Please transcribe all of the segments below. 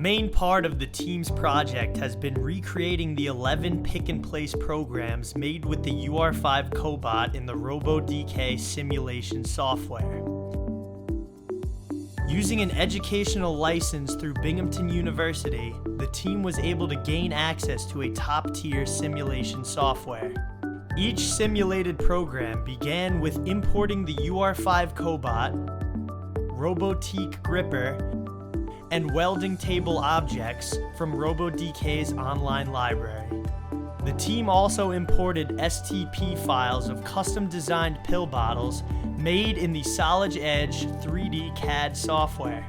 main part of the team's project has been recreating the 11 pick-and-place programs made with the UR5 Cobot in the Robodk simulation software. Using an educational license through Binghamton University, the team was able to gain access to a top-tier simulation software. Each simulated program began with importing the UR5 Cobot, Robodk gripper, and welding table objects from Robodk's online library. The team also imported STP files of custom-designed pill bottles made in the Solid Edge 3D CAD software.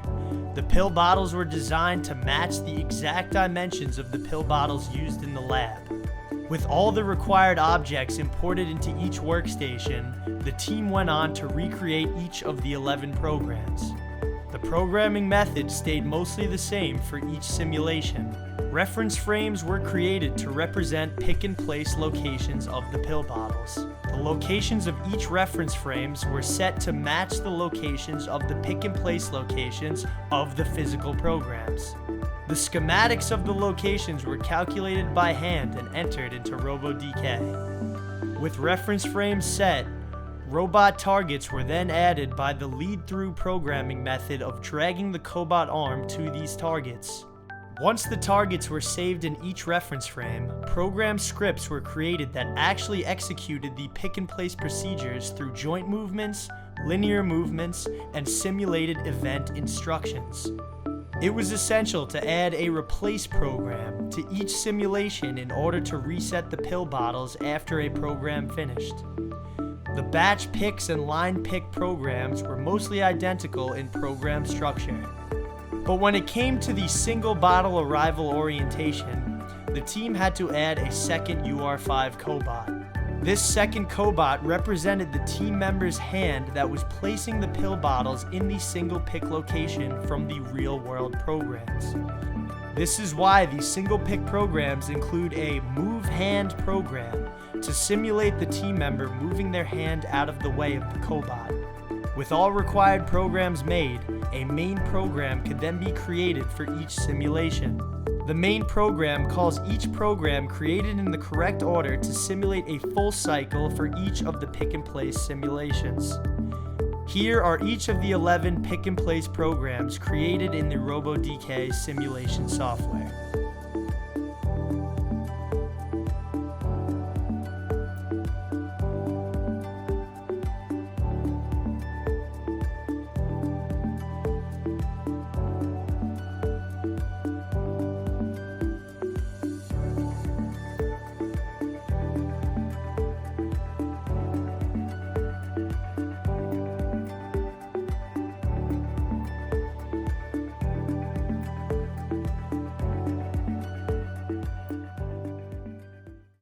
The pill bottles were designed to match the exact dimensions of the pill bottles used in the lab. With all the required objects imported into each workstation, the team went on to recreate each of the 11 programs. The programming method stayed mostly the same for each simulation. Reference frames were created to represent pick-and-place locations of the pill bottles. The locations of each reference frames were set to match the locations of the pick-and-place locations of the physical programs. The schematics of the locations were calculated by hand and entered into Robodk. With reference frames set, robot targets were then added by the lead-through programming method of dragging the Cobot arm to these targets. Once the targets were saved in each reference frame, program scripts were created that actually executed the pick-and-place procedures through joint movements, linear movements, and simulated event instructions. It was essential to add a replace program to each simulation in order to reset the pill bottles after a program finished. The batch picks and line pick programs were mostly identical in program structure. But when it came to the single bottle arrival orientation, the team had to add a second UR5 Cobot. This second Cobot represented the team member's hand that was placing the pill bottles in the single pick location from the real-world programs. This is why the single pick programs include a move hand program to simulate the team member moving their hand out of the way of the Cobot. With all required programs made, a main program could then be created for each simulation. The main program calls each program created in the correct order to simulate a full cycle for each of the pick-and-place simulations. Here are each of the 11 pick-and-place programs created in the Robodk simulation software.